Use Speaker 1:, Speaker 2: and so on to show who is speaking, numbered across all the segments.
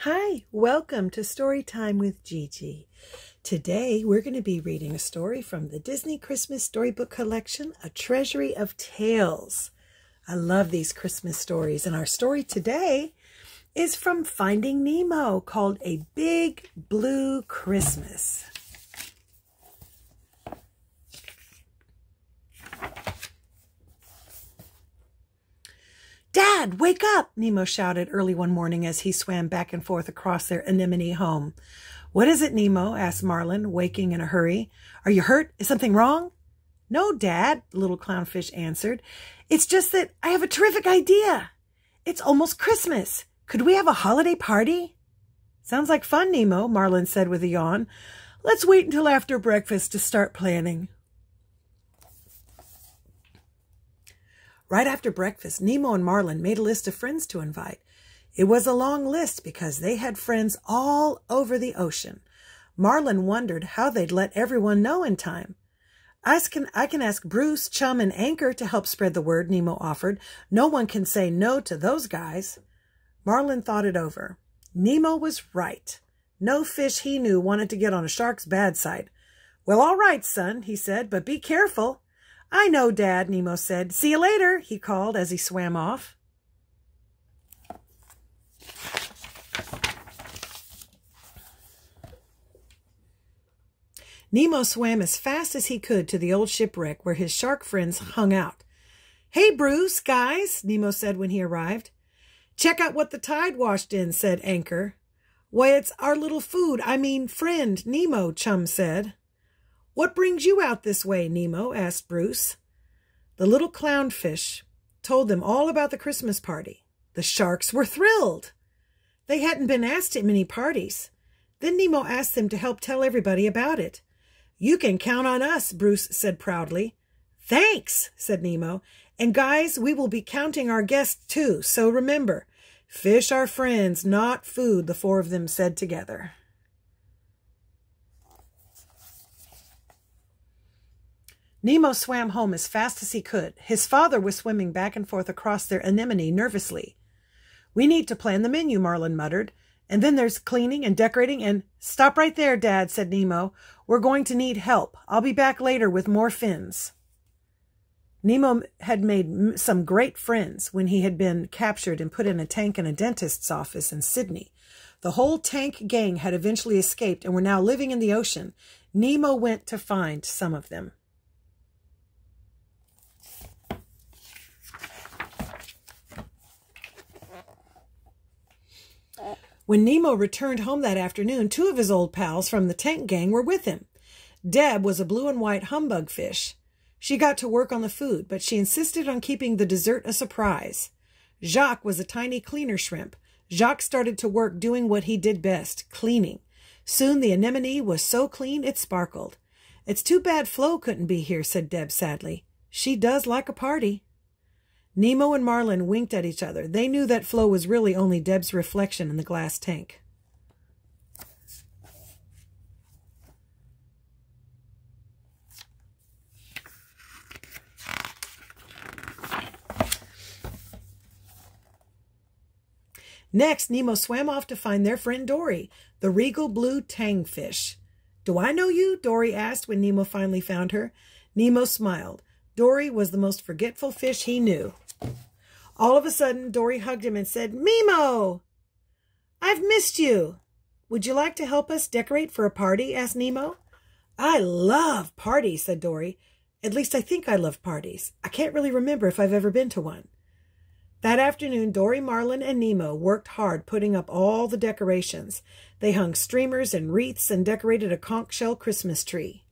Speaker 1: Hi, welcome to Storytime with Gigi. Today we're going to be reading a story from the Disney Christmas Storybook Collection, A Treasury of Tales. I love these Christmas stories, and our story today is from Finding Nemo, called A Big Blue Christmas. "Dad, wake up!" Nemo shouted early one morning as he swam back and forth across their anemone home. "What is it, Nemo?" asked Marlin, waking in a hurry. "Are you hurt? Is something wrong?" "No, Dad," the little clownfish answered. "It's just that I have a terrific idea. It's almost Christmas. Could we have a holiday party?" "Sounds like fun, Nemo," Marlin said with a yawn. "Let's wait until after breakfast to start planning." Right after breakfast, Nemo and Marlin made a list of friends to invite. It was a long list because they had friends all over the ocean. Marlin wondered how they'd let everyone know in time. I can ask Bruce, Chum, and Anchor to help spread the word," Nemo offered. "No one can say no to those guys." Marlin thought it over. Nemo was right. No fish he knew wanted to get on a shark's bad side. "Well, all right, son," he said, "but be careful." "I know, Dad," Nemo said. "See you later," he called as he swam off. Nemo swam as fast as he could to the old shipwreck where his shark friends hung out. "Hey, Bruce, guys," Nemo said when he arrived. "Check out what the tide washed in," said Anchor. "Why, it's our little friend, Nemo," Chum said. "What brings you out this way, Nemo?" asked Bruce. The little clownfish told them all about the Christmas party. The sharks were thrilled. They hadn't been asked to many parties. Then Nemo asked them to help tell everybody about it. "You can count on us," Bruce said proudly. "Thanks," said Nemo. "And guys, we will be counting our guests too, so remember, fish are friends, not food," the four of them said together. Nemo swam home as fast as he could. His father was swimming back and forth across their anemone nervously. "We need to plan the menu," Marlin muttered. "And then there's cleaning and decorating and—" "Stop right there, Dad," said Nemo. "We're going to need help. I'll be back later with more fins." Nemo had made some great friends when he had been captured and put in a tank in a dentist's office in Sydney. The whole tank gang had eventually escaped and were now living in the ocean. Nemo went to find some of them. When Nemo returned home that afternoon, two of his old pals from the tank gang were with him. Deb was a blue and white humbug fish. She got to work on the food, but she insisted on keeping the dessert a surprise. Jacques was a tiny cleaner shrimp. Jacques started to work doing what he did best, cleaning. Soon the anemone was so clean it sparkled. "It's too bad Flo couldn't be here," said Deb sadly. "She does like a party." Nemo and Marlin winked at each other. They knew that Flo was really only Deb's reflection in the glass tank. Next, Nemo swam off to find their friend Dory, the regal blue tangfish. "Do I know you?" Dory asked when Nemo finally found her. Nemo smiled. Dory was the most forgetful fish he knew. All of a sudden, Dory hugged him and said, "Nemo! I've missed you." "Would you like to help us decorate for a party?" asked Nemo. "I love parties," said Dory. "At least I think I love parties. I can't really remember if I've ever been to one." That afternoon, Dory, Marlin, and Nemo worked hard putting up all the decorations. They hung streamers and wreaths and decorated a conch shell Christmas tree.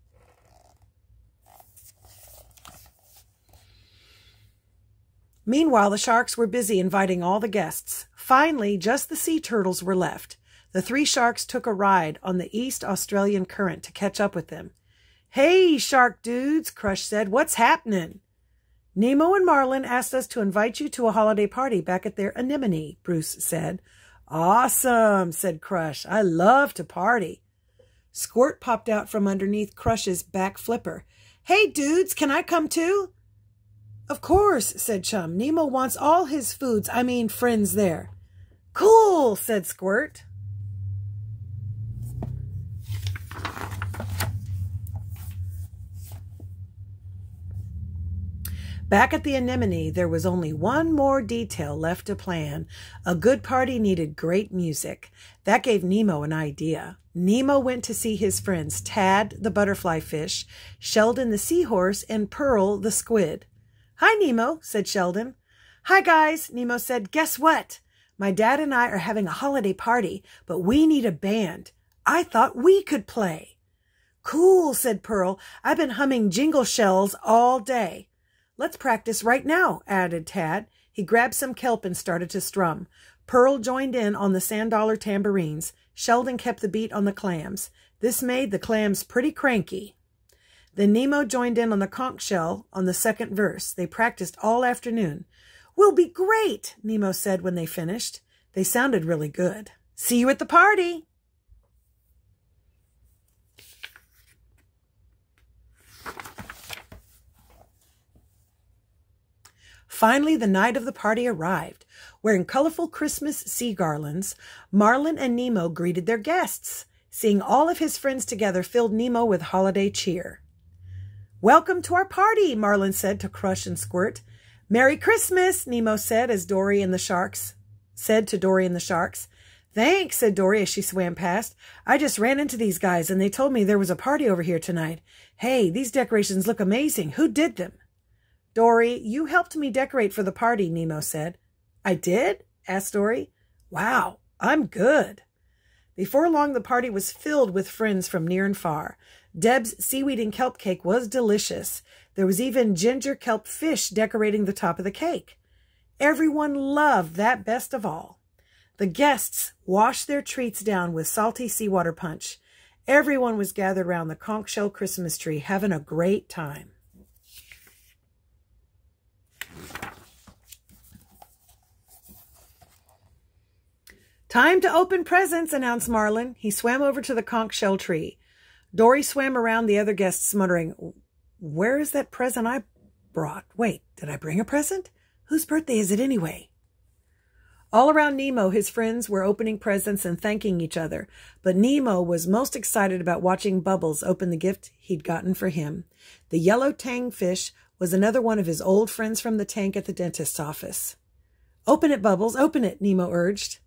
Speaker 1: Meanwhile, the sharks were busy inviting all the guests. Finally, just the sea turtles were left. The three sharks took a ride on the East Australian current to catch up with them. "Hey, shark dudes," Crush said. "What's happening?" "Nemo and Marlin asked us to invite you to a holiday party back at their anemone," Bruce said. "Awesome," said Crush. "I love to party." Squirt popped out from underneath Crush's back flipper. "Hey, dudes, can I come too?" "Of course," said Chum. "Nemo wants all his friends there." "Cool," said Squirt. Back at the anemone, there was only one more detail left to plan. A good party needed great music. That gave Nemo an idea. Nemo went to see his friends Tad, the butterfly fish, Sheldon, the seahorse, and Pearl, the squid. "Hi, Nemo," said Sheldon. "Hi, guys," Nemo said. "Guess what? My dad and I are having a holiday party, but we need a band. I thought we could play." "Cool," said Pearl. "I've been humming jingle shells all day." "Let's practice right now," added Tad. He grabbed some kelp and started to strum. Pearl joined in on the sand dollar tambourines. Sheldon kept the beat on the clams. This made the clams pretty cranky. Then Nemo joined in on the conch shell on the second verse. They practiced all afternoon. "We'll be great," Nemo said when they finished. They sounded really good. "See you at the party." Finally, the night of the party arrived. Wearing colorful Christmas sea garlands, Marlin and Nemo greeted their guests. Seeing all of his friends together filled Nemo with holiday cheer. "Welcome to our party," Marlin said to Crush and Squirt. "Merry Christmas," Nemo said to Dory and the Sharks. "Thanks," said Dory as she swam past. "I just ran into these guys and they told me there was a party over here tonight. Hey, these decorations look amazing. Who did them?" "Dory, you helped me decorate for the party," Nemo said. "I did?" asked Dory. "Wow, I'm good." Before long, the party was filled with friends from near and far. Deb's seaweed and kelp cake was delicious. There was even ginger kelp fish decorating the top of the cake. Everyone loved that best of all. The guests washed their treats down with salty seawater punch. Everyone was gathered around the conch shell Christmas tree, having a great time. "Time to open presents," announced Marlin. He swam over to the conch shell tree. Dory swam around the other guests, muttering, "Where is that present I brought? Wait, did I bring a present? Whose birthday is it anyway?" All around Nemo, his friends were opening presents and thanking each other, but Nemo was most excited about watching Bubbles open the gift he'd gotten for him. The yellow tang fish was another one of his old friends from the tank at the dentist's office. "Open it, Bubbles, open it," Nemo urged.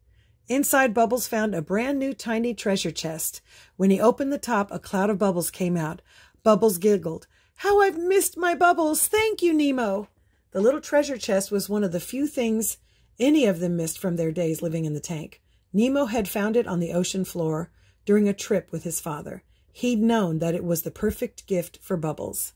Speaker 1: Inside, Bubbles found a brand new tiny treasure chest. When he opened the top, a cloud of bubbles came out. Bubbles giggled. "How I've missed my bubbles! Thank you, Nemo!" The little treasure chest was one of the few things any of them missed from their days living in the tank. Nemo had found it on the ocean floor during a trip with his father. He'd known that it was the perfect gift for Bubbles.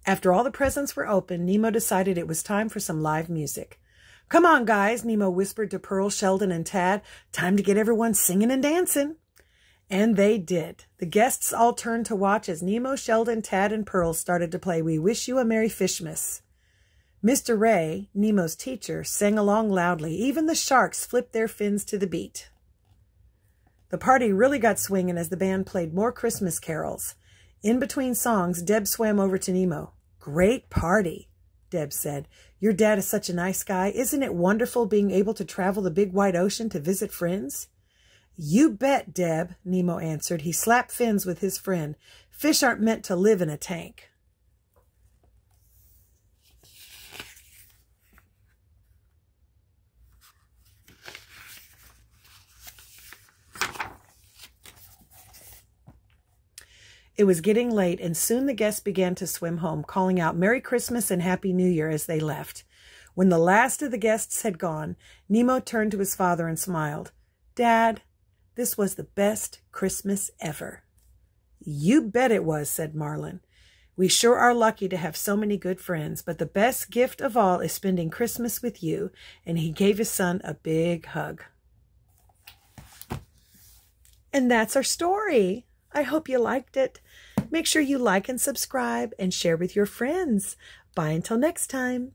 Speaker 1: After all the presents were opened, Nemo decided it was time for some live music. "Come on, guys," Nemo whispered to Pearl, Sheldon, and Tad. "Time to get everyone singing and dancing." And they did. The guests all turned to watch as Nemo, Sheldon, Tad, and Pearl started to play "We Wish You a Merry Fishmas." Mr. Ray, Nemo's teacher, sang along loudly. Even the sharks flipped their fins to the beat. The party really got swinging as the band played more Christmas carols. In between songs, Deb swam over to Nemo. "Great party," Deb said. "Your dad is such a nice guy. Isn't it wonderful being able to travel the big wide ocean to visit friends?" "You bet, Deb," Nemo answered. He slapped fins with his friend. "Fish aren't meant to live in a tank." It was getting late, and soon the guests began to swim home, calling out "Merry Christmas" and "Happy New Year" as they left. When the last of the guests had gone, Nemo turned to his father and smiled. "Dad, this was the best Christmas ever." "You bet it was," said Marlin. "We sure are lucky to have so many good friends, but the best gift of all is spending Christmas with you," and he gave his son a big hug. And that's our story. I hope you liked it. Make sure you like and subscribe and share with your friends. Bye until next time.